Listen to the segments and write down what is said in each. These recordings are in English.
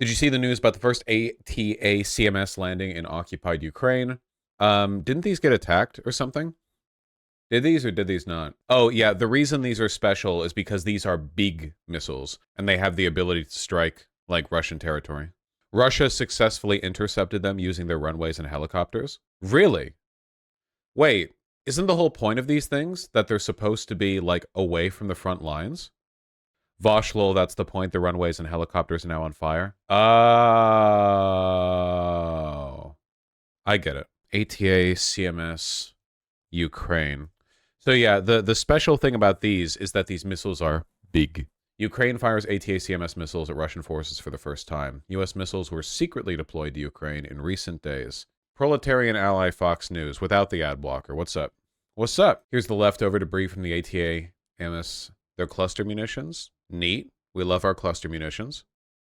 Did you see the news about the first ATACMS landing in occupied Ukraine? Didn't these get attacked or something? Did these or did these not? Oh, yeah, the reason these are special is because these are big missiles, and they have the ability to strike, like, Russian territory. Russia successfully intercepted them using their runways and helicopters. Really? Wait, isn't the whole point of these things that they're supposed to be, like, away from the front lines? Voshlo, that's the point. The runways and helicopters are now on fire. Oh. I get it. ATA, CMS, Ukraine. So yeah, the special thing about these is that these missiles are big. Ukraine fires ATACMS missiles at Russian forces for the first time. U.S. missiles were secretly deployed to Ukraine in recent days. Proletarian ally Fox News, without the ad blocker. What's up? What's up? Here's the leftover debris from the ATACMS. They're cluster munitions. Neat. We love our cluster munitions.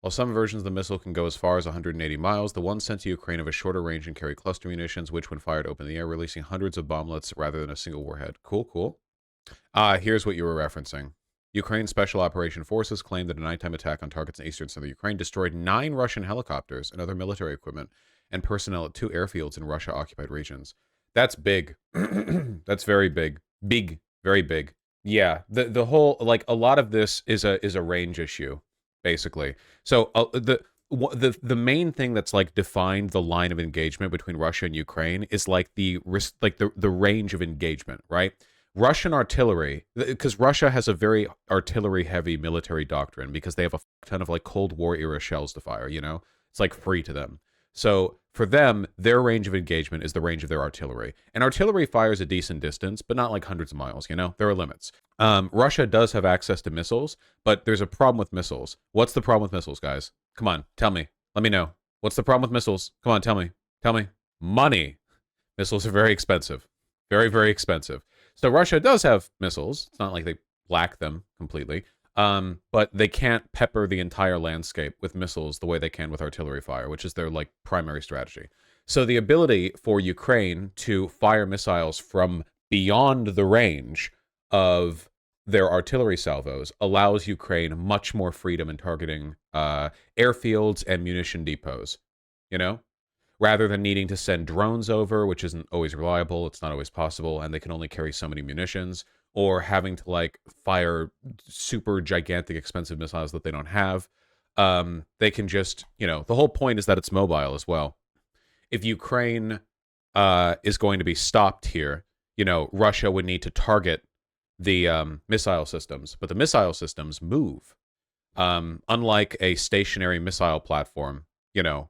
While some versions of the missile can go as far as 180 miles, the ones sent to Ukraine have a shorter range and carry cluster munitions, which when fired open in the air, releasing hundreds of bomblets rather than a single warhead. Cool, cool. Here's what you were referencing. Ukraine Special Operation Forces claimed that a nighttime attack on targets in eastern southern Ukraine destroyed 9 Russian helicopters and other military equipment and personnel at 2 airfields in Russia-occupied regions. That's big. That's very big. Big. Very big. Yeah, the whole, like, a lot of this is a range issue, basically. So the main thing that's like defined the line of engagement between Russia and Ukraine is like the range of engagement, right? Russian artillery, because Russia has a very artillery heavy military doctrine because they have a ton of like Cold War era shells to fire, you know? It's like free to them. So for them, their range of engagement is the range of their artillery. And artillery fires a decent distance, but not like hundreds of miles, you know? There are limits. Russia does have access to missiles, but there's a problem with missiles. What's the problem with missiles, guys? Come on, tell me. Let me know. What's the problem with missiles? Come on, tell me. Tell me. Money. Missiles are very expensive. Very, very expensive. So Russia does have missiles. It's not like they lack them completely. But they can't pepper the entire landscape with missiles the way they can with artillery fire, which is their like primary strategy. So the ability for Ukraine to fire missiles from beyond the range of their artillery salvos allows Ukraine much more freedom in targeting airfields and munition depots, you know? Rather than needing to send drones over, which isn't always reliable, it's not always possible, and they can only carry so many munitions, or having to like fire super gigantic expensive missiles that they don't have. They can just, you know, the whole point is that it's mobile as well. If Ukraine is going to be stopped here, you know, Russia would need to target the missile systems, but the missile systems move. Unlike a stationary missile platform, you know,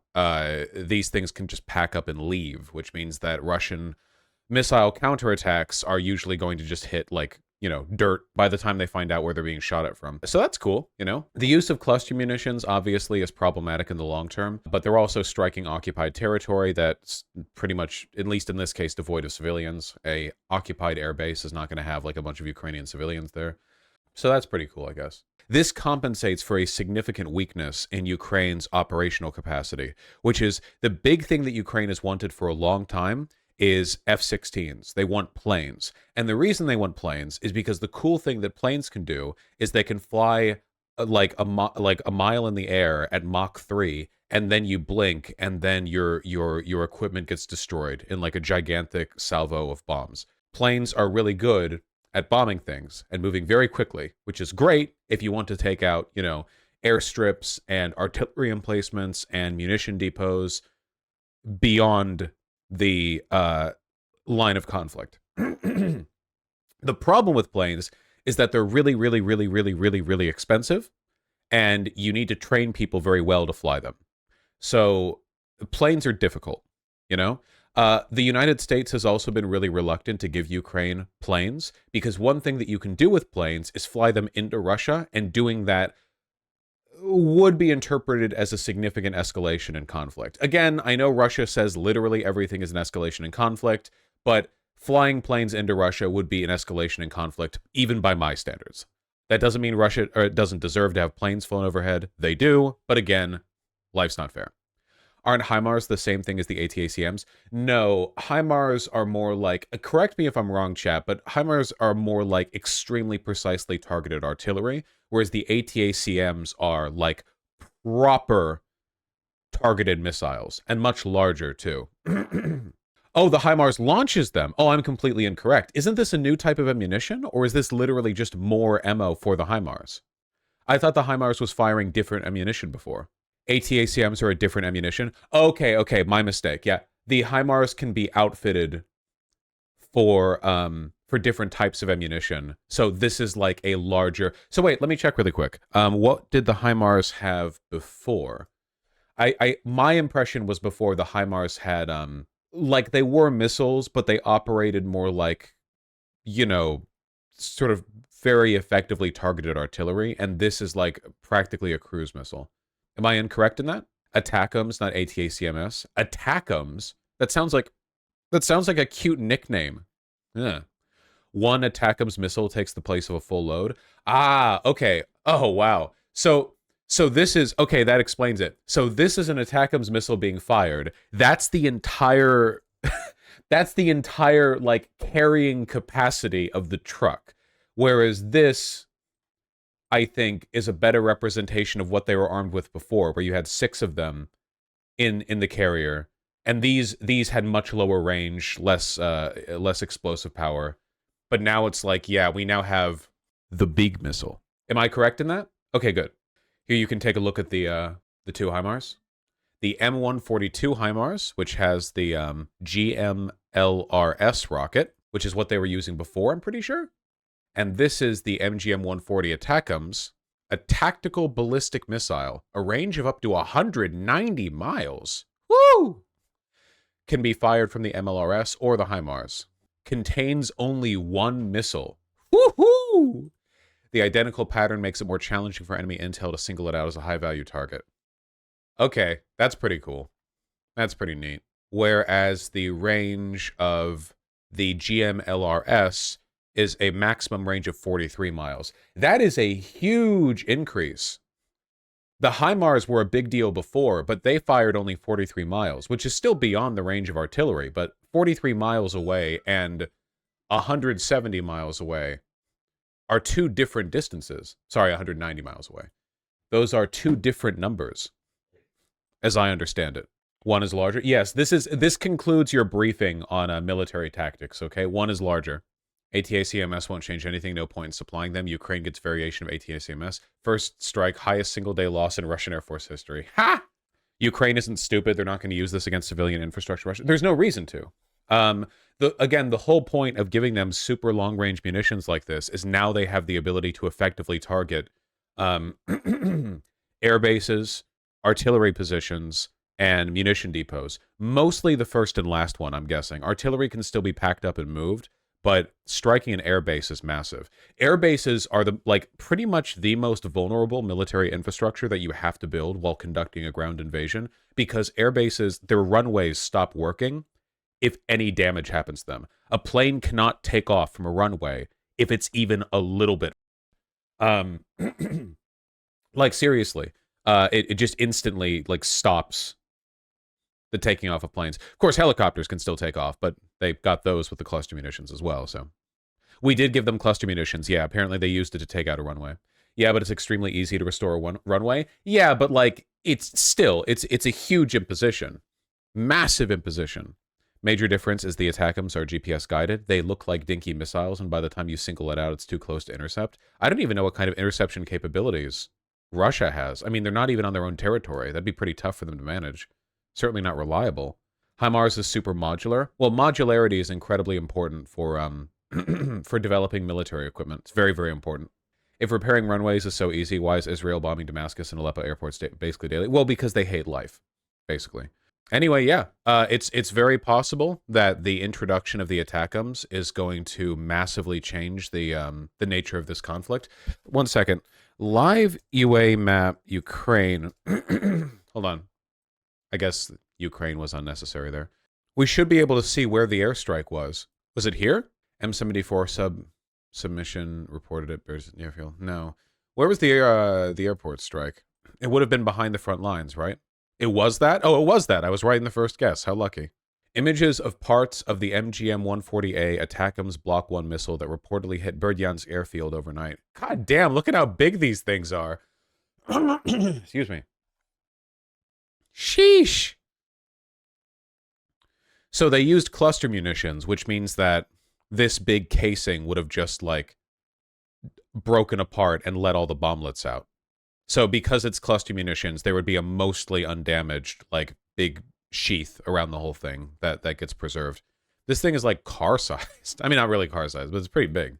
these things can just pack up and leave, which means that Russian missile counterattacks are usually going to just hit, like, you know, dirt by the time they find out where they're being shot at from. So that's cool, you know? The use of cluster munitions obviously is problematic in the long term, but they're also striking occupied territory that's pretty much, at least in this case, devoid of civilians. A occupied airbase is not going to have, like, a bunch of Ukrainian civilians there. So that's pretty cool, I guess. This compensates for a significant weakness in Ukraine's operational capacity, which is the big thing that Ukraine has wanted for a long time is F-16s. They want planes. And the reason they want planes is because the cool thing that planes can do is they can fly like a mile in the air at Mach 3, and then you blink, and then your equipment gets destroyed in like a gigantic salvo of bombs. Planes are really good at bombing things and moving very quickly, which is great if you want to take out, you know, airstrips and artillery emplacements and munition depots beyond the line of conflict. The problem with planes is that they're really, really, really, really, really, really expensive, and you need to train people very well to fly them. So planes are difficult, you know? The United States has also been really reluctant to give Ukraine planes, because one thing that you can do with planes is fly them into Russia, and doing that would be interpreted as a significant escalation in conflict. Again, I know Russia says literally everything is an escalation in conflict, but flying planes into Russia would be an escalation in conflict, even by my standards. That doesn't mean Russia doesn't deserve to have planes flown overhead. They do, but again, life's not fair. Aren't HIMARS the same thing as the ATACMS? No, HIMARS are more like, correct me if I'm wrong, chat, but HIMARS are more like extremely precisely targeted artillery, whereas the ATACMs are like proper targeted missiles, and much larger, too. Oh, the HIMARS launches them. Oh, I'm completely incorrect. Isn't this a new type of ammunition, or is this literally just more ammo for the HIMARS? I thought the HIMARS was firing different ammunition before. ATACMs are a different ammunition. Okay, my mistake. Yeah, the HIMARS can be outfitted for different types of ammunition. So this is like a larger. So wait, let me check really quick. What did the HIMARS have before? My impression was before the HIMARS had like they were missiles, but they operated more like, you know, sort of very effectively targeted artillery, and this is like practically a cruise missile. Am I incorrect in that? ATACMS, not ATACMS. ATACMS. That sounds like a cute nickname. Yeah. One ATACMS missile takes the place of a full load. Ah, okay. Oh, wow. So this is okay, that explains it. So this is an ATACMS missile being fired. That's the entire like carrying capacity of the truck. Whereas this, I think, is a better representation of what they were armed with before, where you had 6 of them in the carrier, and these had much lower range, less explosive power. But now it's like, yeah, we now have the big missile. Am I correct in that? Okay, good. Here you can take a look at the 2 HIMARS. The M142 HIMARS, which has the GMLRS rocket, which is what they were using before, I'm pretty sure. And this is the MGM-140 ATACMS, a tactical ballistic missile, a range of up to 190 miles. Woo! Can be fired from the MLRS or the HIMARS. Contains only 1 missile. Woohoo! The identical pattern makes it more challenging for enemy intel to single it out as a high-value target. Okay, that's pretty cool. That's pretty neat. Whereas the range of the GMLRS is a maximum range of 43 miles. That is a huge increase. The HIMARS were a big deal before, but they fired only 43 miles, which is still beyond the range of artillery, but 43 miles away and 170 miles away are 2 different distances. Sorry, 190 miles away. Those are 2 different numbers, as I understand it. One is larger. Yes, this concludes your briefing on military tactics, okay? One is larger. ATACMS won't change anything, no point in supplying them. Ukraine gets variation of ATACMS. First strike, highest single-day loss in Russian Air Force history. Ha! Ukraine isn't stupid. They're not going to use this against civilian infrastructure. There's no reason to. Again, the whole point of giving them super long-range munitions like this is now they have the ability to effectively target air bases, artillery positions, and munition depots. Mostly the first and last one, I'm guessing. Artillery can still be packed up and moved, but striking an air base is massive. Air bases are pretty much the most vulnerable military infrastructure that you have to build while conducting a ground invasion, because air bases, their runways stop working if any damage happens to them. A plane cannot take off from a runway if it's even a little bit. Like, seriously. It just instantly, stops the taking off of planes. Of course, helicopters can still take off, but they got those with the cluster munitions as well, so. We did give them cluster munitions. Yeah, apparently they used it to take out a runway. Yeah, but it's extremely easy to restore a runway. Yeah, but, it's a huge imposition. Massive imposition. Major difference is the ATACMS are GPS guided. They look like dinky missiles, and by the time you single it out, it's too close to intercept. I don't even know what kind of interception capabilities Russia has. I mean, they're not even on their own territory. That'd be pretty tough for them to manage. Certainly not reliable. HIMARS is super modular. Well, modularity is incredibly important for for developing military equipment. It's very, very important. If repairing runways is so easy, why is Israel bombing Damascus and Aleppo airports basically daily? Well, because they hate life, basically. Anyway, yeah, it's very possible that the introduction of the ATACMS is going to massively change the nature of this conflict. 1 second. Live UA map Ukraine. Hold on. I guess Ukraine was unnecessary there. We should be able to see where the airstrike was. Was it here? M74 submission reported at Bears Airfield. No. Where was the airport strike? It would have been behind the front lines, right? It was that? Oh, it was that. I was right in the first guess. How lucky. Images of parts of the MGM-140A ATACMS Block 1 missile that reportedly hit Berdyansk airfield overnight. God damn, look at how big these things are. Excuse me. Sheesh. So they used cluster munitions, which means that this big casing would have just, like, broken apart and let all the bomblets out. So because it's cluster munitions, there would be a mostly undamaged, like, big sheath around the whole thing that gets preserved. This thing is, like, car-sized. I mean, not really car-sized, but it's pretty big.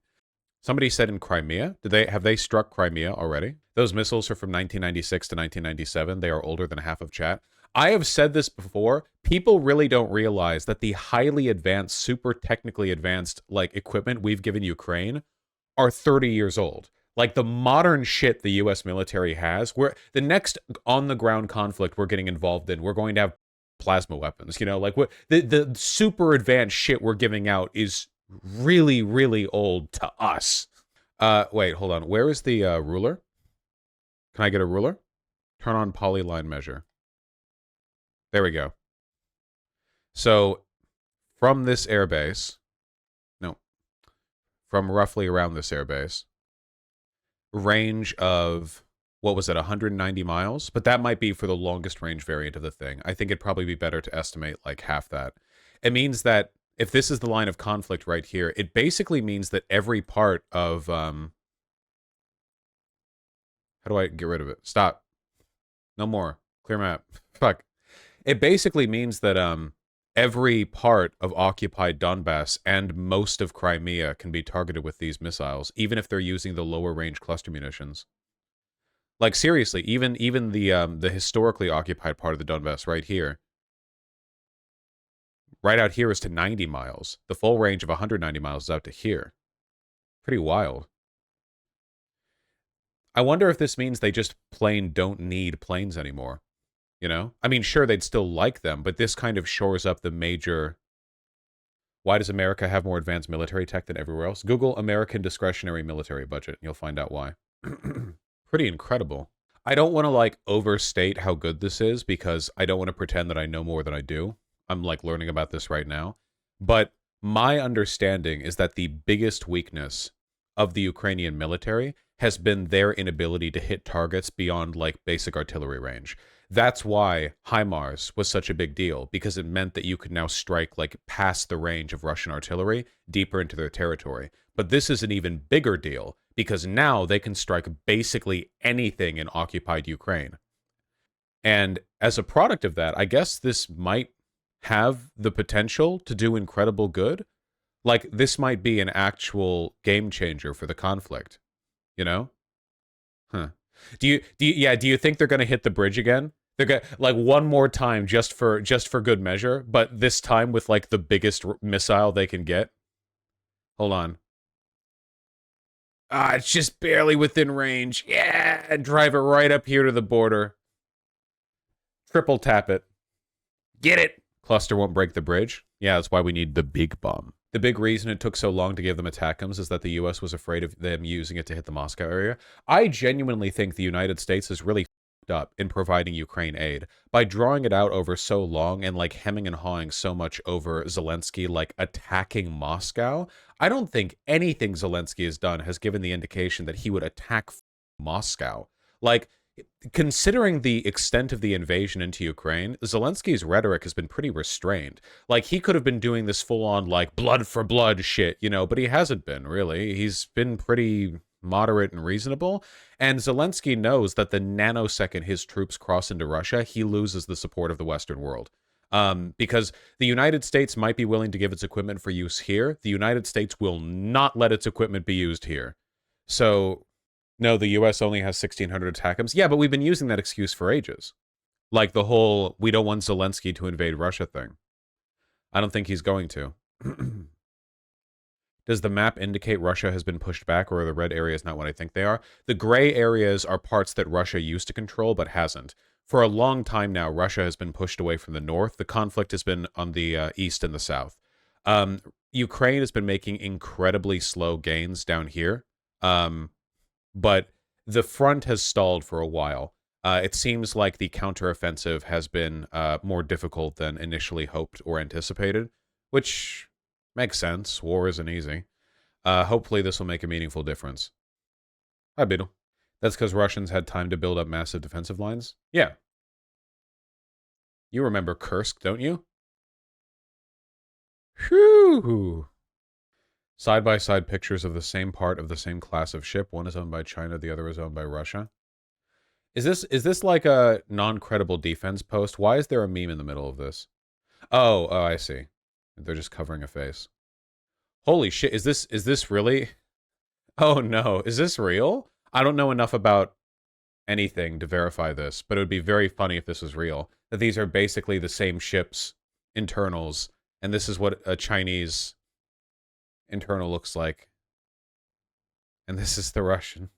Somebody said in Crimea, have they struck Crimea already? Those missiles are from 1996 to 1997. They are older than half of chat. I have said this before. People really don't realize that the highly advanced, super technically advanced, like, equipment we've given Ukraine are 30 years old. Like, the modern shit the U.S. military has, where the next on-the-ground conflict we're getting involved in, we're going to have plasma weapons. You know, like, the super advanced shit we're giving out is really, really old to us. Wait, hold on. Where is the ruler? Can I get a ruler? Turn on polyline measure. There we go. So, from this airbase, no, from roughly around this airbase, range of, what was it, 190 miles? But that might be for the longest range variant of the thing. I think it'd probably be better to estimate like half that. It means that if this is the line of conflict right here, it basically means that every part of, how do I get rid of it? Stop. No more. Clear map. Fuck. It basically means that, every part of occupied Donbass and most of Crimea can be targeted with these missiles, even if they're using the lower range cluster munitions. Like, seriously, even the historically occupied part of the Donbass right here, right out here is to 90 miles. The full range of 190 miles is out to here. Pretty wild. I wonder if this means they just plain don't need planes anymore. You know? I mean, sure, they'd still like them, but this kind of shores up the major... Why does America have more advanced military tech than everywhere else? Google American discretionary military budget, and you'll find out why. Pretty incredible. I don't want to, like, overstate how good this is, because I don't want to pretend that I know more than I do. I'm, like, learning about this right now. But my understanding is that the biggest weakness of the Ukrainian military has been their inability to hit targets beyond, like, basic artillery range. That's why HIMARS was such a big deal, because it meant that you could now strike, like, past the range of Russian artillery, deeper into their territory. But this is an even bigger deal, because now they can strike basically anything in occupied Ukraine. And as a product of that, I guess this might have the potential to do incredible good. Like, this might be an actual game changer for the conflict, you know? Huh. Do you think they're going to hit the bridge again? They're going to, like, one more time just for good measure, but this time with, like, the biggest missile they can get? Hold on. Ah, it's just barely within range. Yeah, drive it right up here to the border. Triple tap it. Get it! Cluster won't break the bridge. Yeah, that's why we need the big bomb. The big reason it took so long to give them ATACMS is that the US was afraid of them using it to hit the Moscow area. I genuinely think the United States is really f***ed up in providing Ukraine aid. By drawing it out over so long and, like, hemming and hawing so much over Zelensky, like, attacking Moscow, I don't think anything Zelensky has done has given the indication that he would attack Moscow. Like, considering the extent of the invasion into Ukraine, Zelensky's rhetoric has been pretty restrained. Like, he could have been doing this full-on, like, blood for blood shit, you know, but he hasn't been, really. He's been pretty moderate and reasonable, and Zelensky knows that the nanosecond his troops cross into Russia, he loses the support of the Western world. Because the United States might be willing to give its equipment for use here, the United States will not let its equipment be used here. So... no, the U.S. only has 1,600 ATACMS. Yeah, but we've been using that excuse for ages. Like the whole, we don't want Zelensky to invade Russia thing. I don't think he's going to. Does the map indicate Russia has been pushed back, or are the red areas not what I think they are? The gray areas are parts that Russia used to control, but hasn't. For a long time now, Russia has been pushed away from the north. The conflict has been on the east and the south. Ukraine has been making incredibly slow gains down here. But the front has stalled for a while. It seems like the counteroffensive has been more difficult than initially hoped or anticipated, which makes sense. War isn't easy. Hopefully this will make a meaningful difference. Hi, Beetle. That's because Russians had time to build up massive defensive lines? Yeah. You remember Kursk, don't you? Whew. Side-by-side pictures of the same part of the same class of ship. One is owned by China, the other is owned by Russia. Is this like a non-credible defense post? Why is there a meme in the middle of this? Oh, I see. They're just covering a face. Holy shit, is this really? Oh no, is this real? I don't know enough about anything to verify this, but it would be very funny if this was real. That these are basically the same ship's internals, and this is what a Chinese internal looks like. And this is the Russian.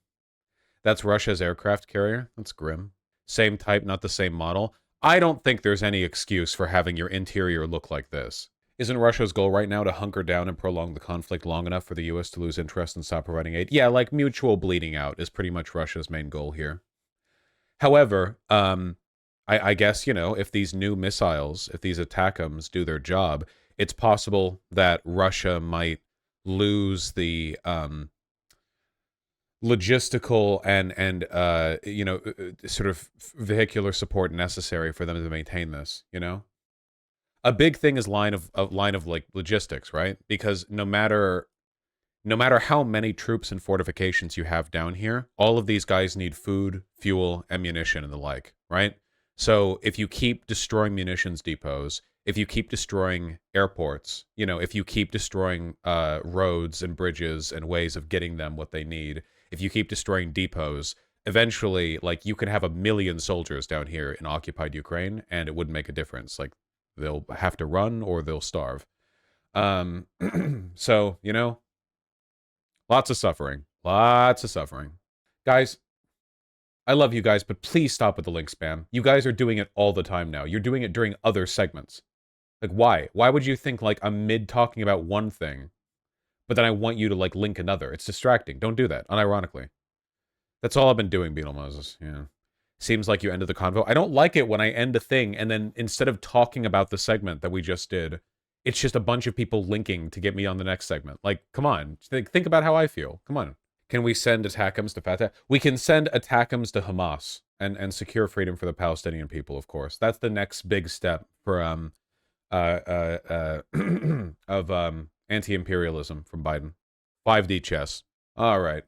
That's Russia's aircraft carrier. That's grim. Same type, not the same model. I don't think there's any excuse for having your interior look like this. Isn't Russia's goal right now to hunker down and prolong the conflict long enough for the U.S. to lose interest and stop providing aid? Yeah, like mutual bleeding out is pretty much Russia's main goal here. However, I guess, you know, if these new missiles, if these ATACMS do their job, it's possible that Russia might lose the logistical and you know, sort of vehicular support necessary for them to maintain this, you know? A big thing is line of like logistics, right? Because no matter how many troops and fortifications you have down here, all of these guys need food, fuel, ammunition, and the like, right? So if you keep destroying munitions depots, if you keep destroying airports, you know, if you keep destroying roads and bridges and ways of getting them what they need, if you keep destroying depots, eventually, like, you can have 1 million soldiers down here in occupied Ukraine, and it wouldn't make a difference. Like, they'll have to run or they'll starve. So, you know, lots of suffering. Lots of suffering. Guys, I love you guys, but please stop with the link spam. You guys are doing it all the time now. You're doing it during other segments. Like, why? Why would you think, like, I'm mid-talking about one thing, but then I want you to, like, link another? It's distracting. Don't do that, unironically. That's all I've been doing, Beetle Moses. Yeah. Seems like you ended the convo. I don't like it when I end a thing, and then instead of talking about the segment that we just did, it's just a bunch of people linking to get me on the next segment. Like, come on. Think about how I feel. Come on. Can we send ATACMS to Fatah? We can send ATACMS to Hamas and secure freedom for the Palestinian people, of course. That's the next big step for of anti-imperialism from Biden. 5D chess. All right.